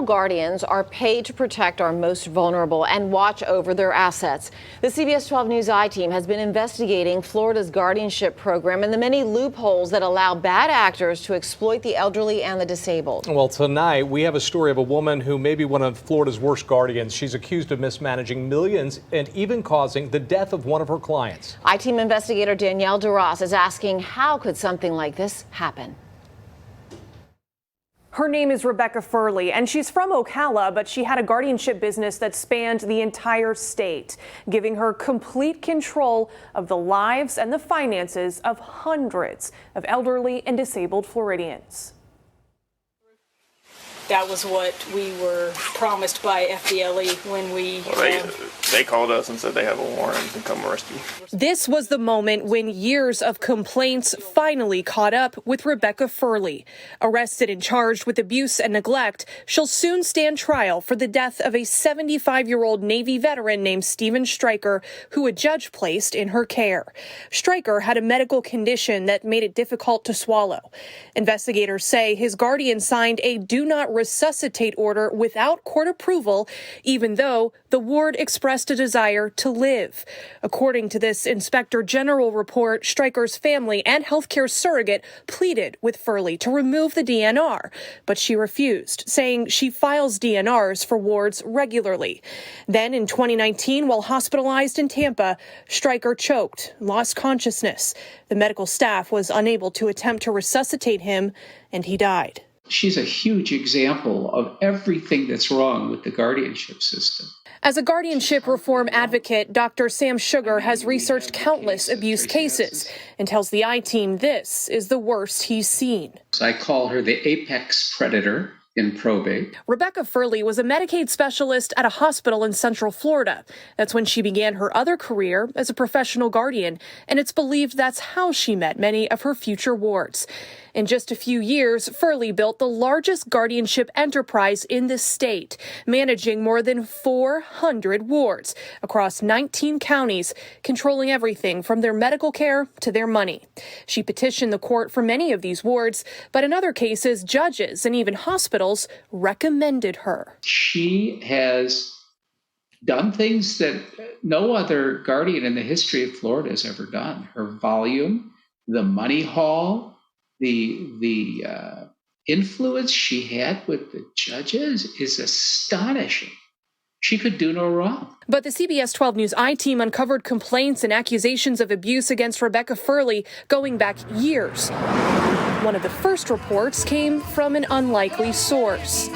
Federal guardians are paid to protect our most vulnerable and watch over their assets. The CBS 12 News I-team has been investigating Florida's guardianship program and the many loopholes that allow bad actors to exploit the elderly and the disabled. Well, tonight we have a story of a woman who may be one of Florida's worst guardians. She's accused of mismanaging millions and even causing the death of one of her clients. I-team investigator Danielle DeRoss is asking, how could something like this happen? Her name is Rebecca Furley, and she's from Ocala, but she had a guardianship business that spanned the entire state, giving her complete control of the lives and the finances of hundreds of elderly and disabled Floridians. That was what we were promised by FDLE when we... They called us and said they have a warrant to come rescue. This was the moment when years of complaints finally caught up with Rebecca Furley. Arrested and charged with abuse and neglect, she'll soon stand trial for the death of a 75-year-old Navy veteran named Stephen Stryker, who a judge placed in her care. Stryker had a medical condition that made it difficult to swallow. Investigators say his guardian signed a do not resuscitate order without court approval, even though the ward expressed a desire to live. According to this Inspector General report, Stryker's family and healthcare surrogate pleaded with Furley to remove the DNR, but she refused, saying she files DNRs for wards regularly. Then in 2019, while hospitalized in Tampa, Stryker choked, lost consciousness. The medical staff was unable to attempt to resuscitate him, and he died. She's a huge example of everything that's wrong with the guardianship system. As a guardianship reform advocate, Dr. Sam Sugar has researched countless abuse cases and tells the I-team this is the worst he's seen. I call her the apex predator in probate. Rebecca Furley was a Medicaid specialist at a hospital in Central Florida. That's when she began her other career as a professional guardian, and it's believed that's how she met many of her future wards. In just a few years, Furley built the largest guardianship enterprise in the state, managing more than 400 wards across 19 counties, controlling everything from their medical care to their money. She petitioned the court for many of these wards, but in other cases, judges and even hospitals recommended her. She has done things that no other guardian in the history of Florida has ever done. Her volume, the money haul, the influence she had with the judges is astonishing. She could do no wrong. But the CBS 12 News I-team uncovered complaints and accusations of abuse against Rebecca Furley going back years. One of the first reports came from an unlikely source.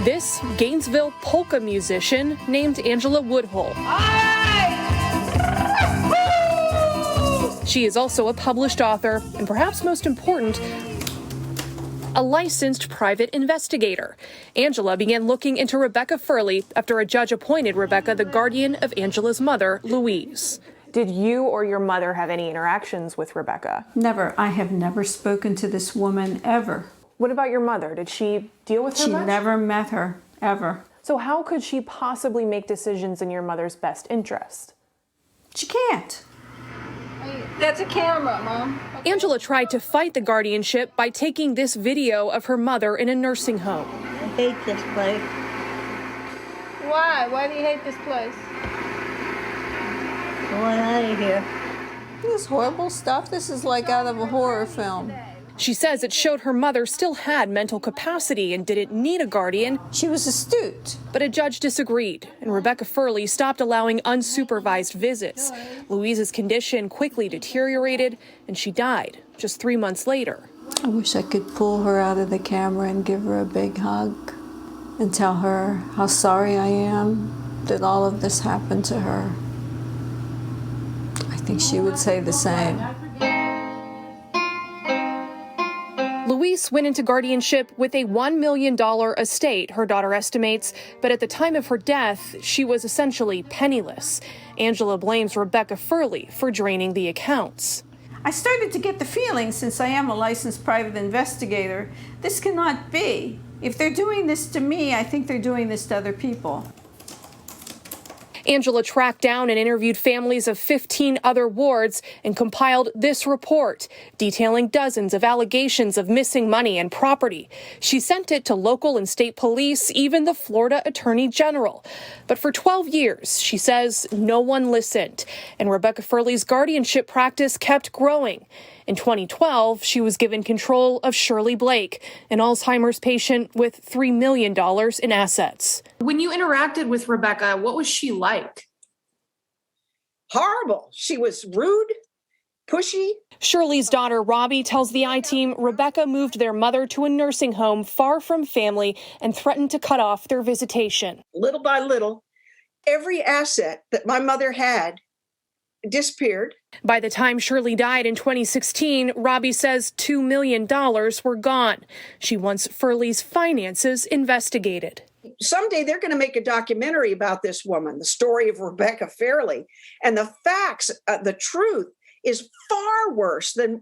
This Gainesville polka musician named Angela Woodhull. She is also a published author, and perhaps most important, a licensed private investigator. Angela began looking into Rebecca Furley after a judge appointed Rebecca the guardian of Angela's mother, Louise. Did you or your mother have any interactions with Rebecca? Never. I have never spoken to this woman ever. What about your mother? Did she deal with her much? She never met her, ever. So how could she possibly make decisions in your mother's best interest? She can't. That's a camera, Mom. Angela tried to fight the guardianship by taking this video of her mother in a nursing home. I hate this place. Why? Why do you hate this place? I want out of here. This horrible stuff. This is like out of a horror film. She says it showed her mother still had mental capacity and didn't need a guardian. She was astute. But a judge disagreed, and Rebecca Furley stopped allowing unsupervised visits. Louise's condition quickly deteriorated, and she died just 3 months later. I wish I could pull her out of the camera and give her a big hug and tell her how sorry I am that all of this happened to her. I think she would say the same. Louise went into guardianship with a $1 million estate, her daughter estimates, but at the time of her death, she was essentially penniless. Angela blames Rebecca Furley for draining the accounts. I started to get the feeling, since I am a licensed private investigator, this cannot be. If they're doing this to me, I think they're doing this to other people. Angela tracked down and interviewed families of 15 other wards and compiled this report detailing dozens of allegations of missing money and property. She sent it to local and state police, even the Florida Attorney General. But for 12 years, she says no one listened, and Rebecca Furley's guardianship practice kept growing. In 2012, she was given control of Shirley Blake, an Alzheimer's patient with $3 million in assets. When you interacted with Rebecca, what was she like? Horrible. She was rude, pushy. Shirley's daughter, Robbie, tells the I-Team Rebecca moved their mother to a nursing home far from family and threatened to cut off their visitation. Little by little, every asset that my mother had disappeared. By the time Shirley died in 2016, Robbie says $2 million were gone. She wants Furley's finances investigated. Someday they're going to make a documentary about this woman, the story of Rebecca Furley, and the facts, the truth is far worse than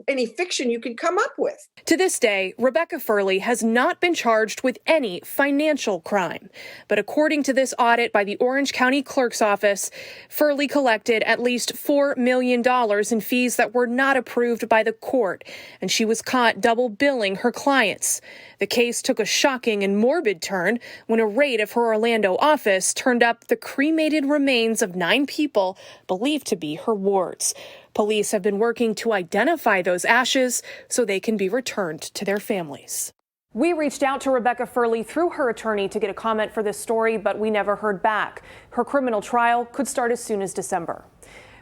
any fiction you can come up with. To this day, Rebecca Furley has not been charged with any financial crime. But according to this audit by the Orange County Clerk's Office, Furley collected at least $4 million in fees that were not approved by the court, and she was caught double billing her clients. The case took a shocking and morbid turn when a raid of her Orlando office turned up the cremated remains of 9 people believed to be her wards. Police have been working to identify those ashes so they can be returned to their families. We reached out to Rebecca Furley through her attorney to get a comment for this story, but we never heard back. Her criminal trial could start as soon as December.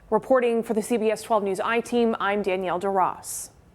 Reporting for the CBS 12 News I-Team, I'm Danielle DeRoss.